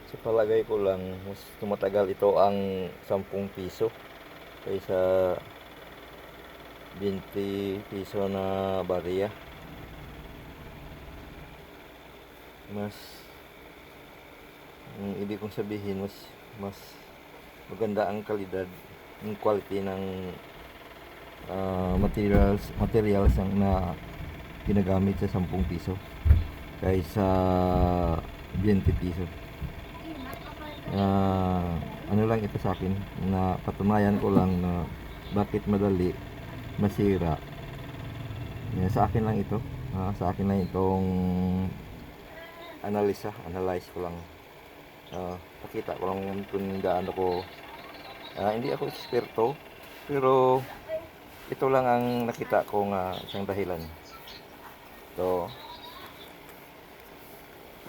Sa palagay ko lang, mas tumatagal ito ang 10 piso kaysa 20 piso na bariya. Mas, ang ibig kong sabihin, mas maganda ang kalidad, ang quality ng materials ang na ginagamit sa 10 piso kaysa 20 piso. Ano lang ito sa akin, na patunayan ko lang na bakit madali masira. Sa akin lang ito, sa akin lang itong analyze ko lang. Pakita ko lang kung gaano ko, hindi ako eksperto, pero ito lang ang nakita ko nga isang dahilan. So,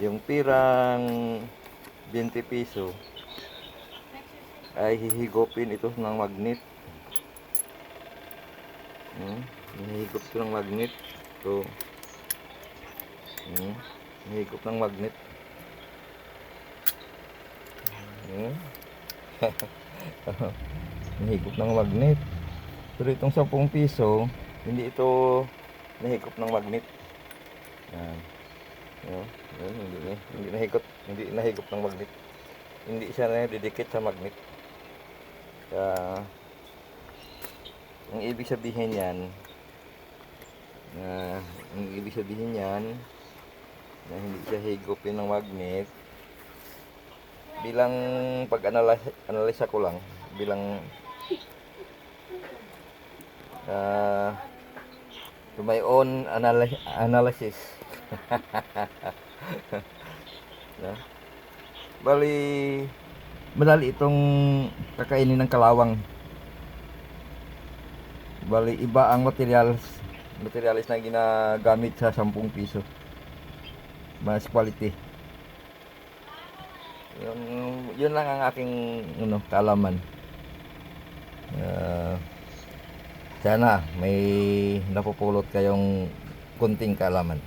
yung pirang 20 piso ay hihigopin ito ng magnet. Hihigop ito ng magnet. So, hihigop ng magnet. Hihigop ng magnet. Pero itong 10 piso, hindi ito nahigop ng magnet. Hindi nahigop ng magnet. Hindi siya nadidikit sa magnet. Ang ibig sabihin yan, na hindi siya higupin ng magnet, bilang pag-analyze ko lang, bilang to my own analysis. Bali, madali itong kakainin ng kalawang. Bali, iba ang materials na ginagamit sa 10 piso. Mas quality. Yun lang ang aking kaalaman. Sana may napupulot kayong kunting kaalaman.